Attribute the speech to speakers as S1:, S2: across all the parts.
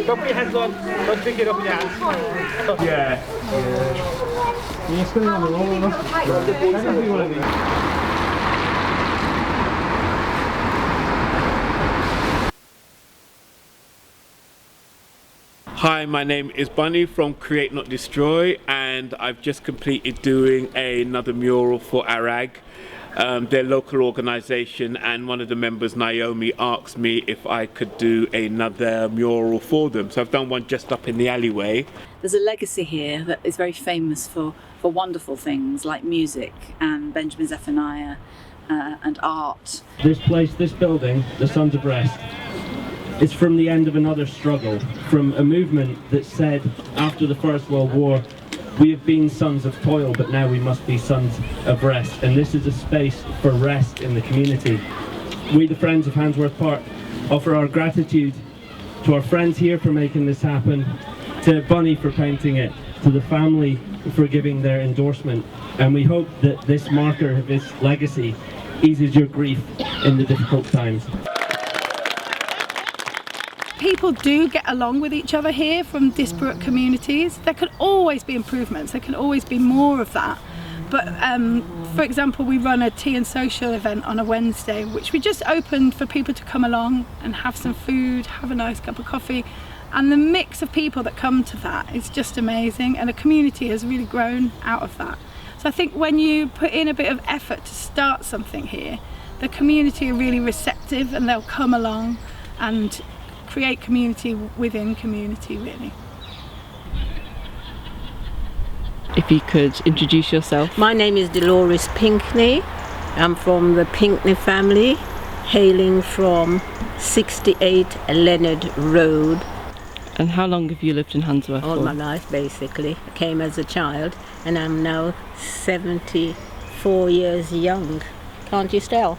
S1: Don't put your hands on. Don't pick it up in your hands. Yeah. Yeah, it's going on the roll enough. Hi, my name is Bunny from Create Not Destroy, and I've just completed doing another mural for ARAG, their local organisation, and one of the members, Naomi, asked me if I could do another mural for them. So I've done one just up in the alleyway.
S2: There's a legacy here that is very famous for wonderful things like music and Benjamin Zephaniah and art.
S3: This place, this building, the Sons of Rest, is from the end of another struggle, from a movement that said after the First World War, we have been sons of toil, but now we must be sons of rest. And this is a space for rest in the community. We, the Friends of Handsworth Park, offer our gratitude to our friends here for making this happen, to Bunny for painting it, to the family for giving their endorsement. And we hope that this marker of his legacy eases your grief in the difficult times.
S4: People do get along with each other here from disparate communities. There can always be improvements, there can always be more of that. But for example, we run a tea and social event on a Wednesday, which we just opened for people to come along and have some food, have a nice cup of coffee. And the mix of people that come to that is just amazing, and a community has really grown out of that. So I think when you put in a bit of effort to start something here, the community are really receptive and they'll come along and create community within community, really.
S5: If you could introduce yourself.
S6: My name is Dolores Pinkney. I'm from the Pinkney family, hailing from 68 Leonard Road.
S5: And how long have you lived in Handsworth
S6: All
S5: for?
S6: my life, basically. I came as a child, and I'm now 74 years young. Can't you tell?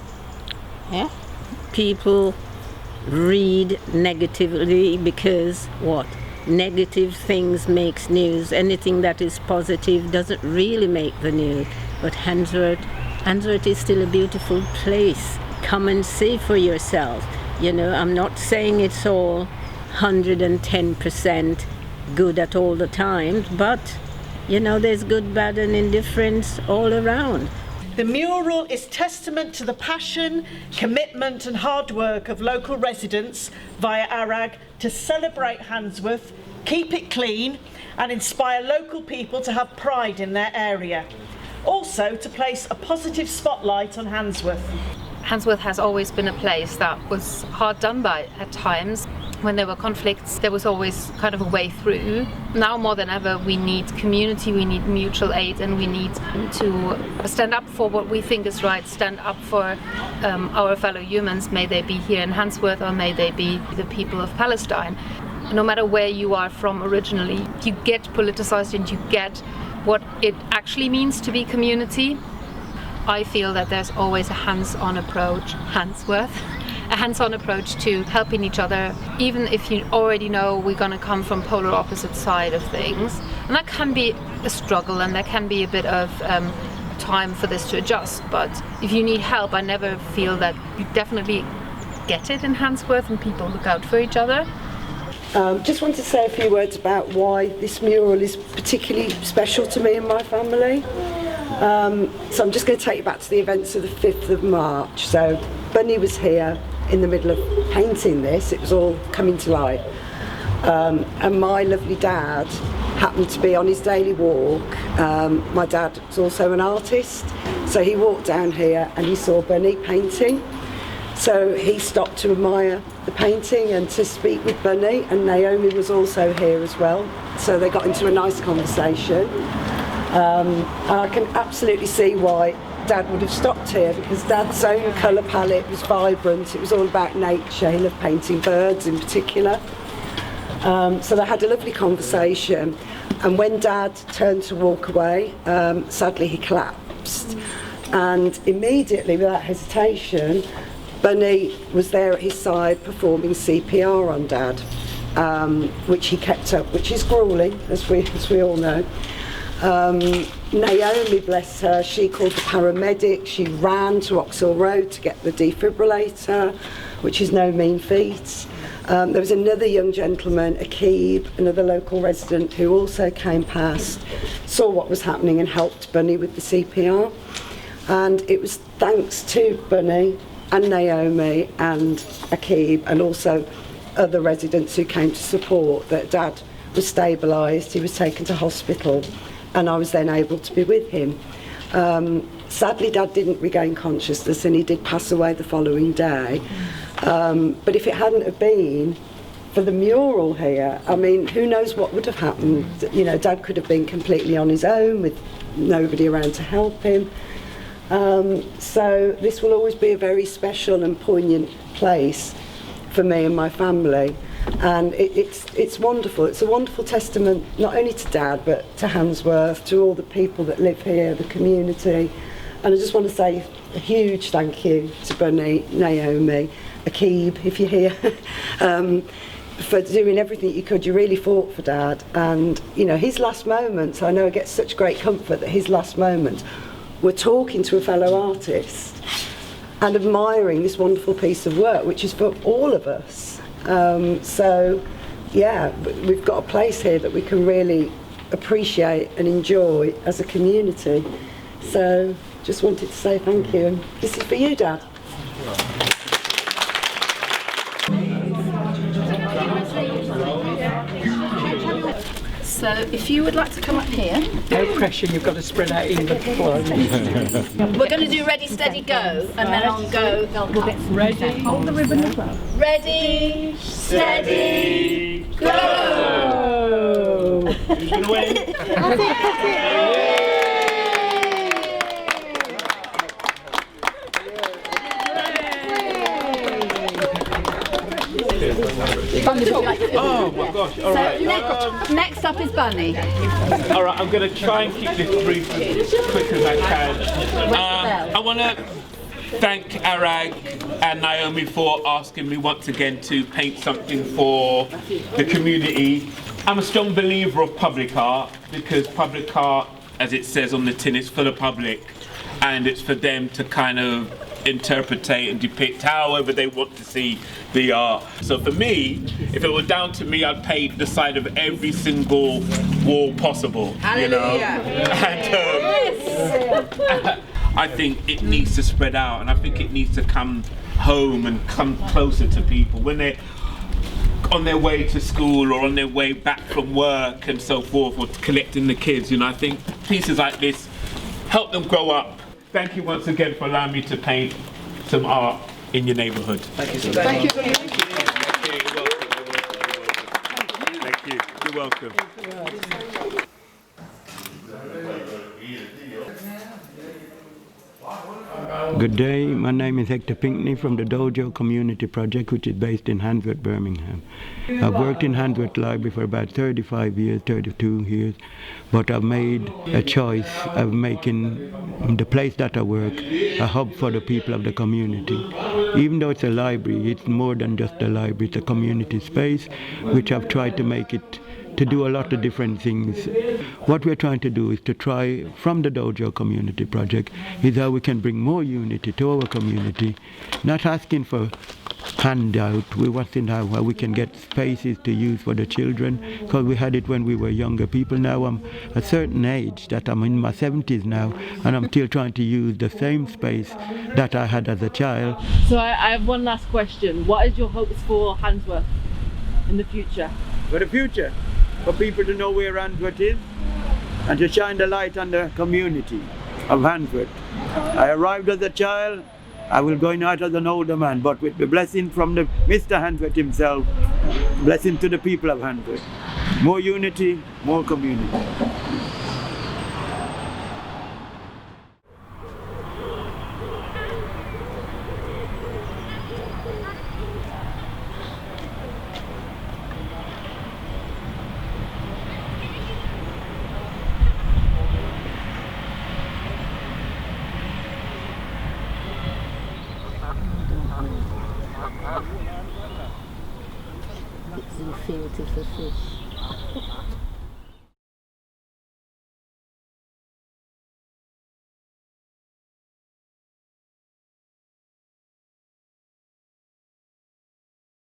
S6: Yeah? People read negatively because what? Negative things makes news. Anything that is positive doesn't really make the news. But Handsworth is still a beautiful place. Come and see for yourself. You know, I'm not saying it's all 110% good at all the times, but you know, there's good, bad and indifference all around.
S7: The mural is testament to the passion, commitment and hard work of local residents via ARAG to celebrate Handsworth, keep it clean and inspire local people to have pride in their area. Also to place a positive spotlight on Handsworth.
S8: Handsworth has always been a place that was hard done by at times. When there were conflicts, there was always kind of a way through. Now more than ever, we need community, we need mutual aid, and we need to stand up for what we think is right, stand up for our fellow humans, may they be here in Handsworth or may they be the people of Palestine. No matter where you are from originally, you get politicized and you get what it actually means to be community. I feel that there's always a hands-on approach, a hands-on approach to helping each other, even if you already know we're going to come from polar opposite side of things. And that can be a struggle and there can be a bit of time for this to adjust. But if you need help, I never feel that you definitely get it in Handsworth and people look out for each other.
S9: Just want to say a few words about why this mural is particularly special to me and my family. So I'm just going to take you back to the events of the 5th of March. So Bunny was here in the middle of painting this, it was all coming to light. And my lovely dad happened to be on his daily walk. My dad was also an artist, so he walked down here and he saw Bunny painting. So he stopped to admire the painting and to speak with Bunny, and Naomi was also here as well. So they got into a nice conversation. And I can absolutely see why Dad would have stopped here, because Dad's own colour palette was vibrant. It was all about nature. He loved painting birds in particular. So they had a lovely conversation, and when Dad turned to walk away, sadly he collapsed, and immediately without hesitation Bunny was there at his side performing CPR on Dad, which he kept up, which is gruelling, as we all know. Naomi, bless her, she called the paramedic, she ran to Oxhill Road to get the defibrillator. which is no mean feat. There was another young gentleman, Akib, another local resident, who also came past, saw what was happening and helped Bunny with the CPR. And it was thanks to Bunny and Naomi and Akib and also other residents who came to support that Dad was stabilised, he was taken to hospital, and I was then able to be with him. Sadly, Dad didn't regain consciousness and he did pass away the following day. But if it hadn't have been for the mural here, I mean, who knows what would have happened. You know, Dad could have been completely on his own with nobody around to help him. So this will always be a very special and poignant place for me and my family. And it's wonderful. It's a wonderful testament not only to Dad but to Handsworth, to all the people that live here, the community. And I just want to say a huge thank you to Bunny, Naomi, Akib, if you're here, for doing everything you could. You really fought for Dad. And, you know, his last moments, I know I get such great comfort that his last moments were talking to a fellow artist and admiring this wonderful piece of work, which is for all of us. So, yeah, we've got a place here that we can really appreciate and enjoy as a community. So, just wanted to say thank you. And this is for you, Dad.
S2: So if you would like to come up here.
S10: No pressure, you've got to spread out even before.
S2: We're going to do ready, steady, go, and then on go they'll come.
S10: Ready?
S2: Hold the ribbon as well. Ready, steady, go!
S1: Who's going to win? Oh my gosh, all right.
S2: Next up is Bunny.
S1: All right, I'm going to try and keep this brief as quick as I can. I want to thank Arag and Naomi for asking me once again to paint something for the community. I'm a strong believer of public art because public art, as it says on the tin, is for the public, and it's for them to kind of interpretate and depict however they want to see the art. So for me, if it were down to me, I'd paint the side of every single wall possible. You know? And, I think it needs to spread out, and I think it needs to come home and come closer to people when they're on their way to school or on their way back from work and so forth, or collecting the kids. You know, I think pieces like this help them grow up. Thank you once again for allowing me to paint some art in your neighbourhood. Thank you so much.
S7: Thank you.
S1: Thank you. You're welcome.
S11: Good day, my name is Hector Pinkney from the Dojo Community Project, which is based in Handsworth, Birmingham. I've worked in Handsworth Library for about 35 years, 32 years, but I've made a choice of making the place that I work a hub for the people of the community. Even though it's a library, it's more than just a library, it's a community space, which I've tried to make it to do a lot of different things. What we're trying to do is to try, from the Dojo Community Project, is how we can bring more unity to our community, not asking for handout. We want to know how we can get spaces to use for the children, because we had it when we were younger people. Now I'm a certain age, that I'm in my 70s now, and I'm still trying to use the same space that I had as a child.
S5: So I have one last question. What is your hopes for Handsworth in the future?
S11: For the future? For people to know where Handsworth is and to shine the light on the community of Handsworth. I arrived as a child, I will go in out as an older man, but with the blessing from the Mr. Handsworth himself, blessing to the people of Handsworth. More unity, more community.
S6: It's infinitive for fish.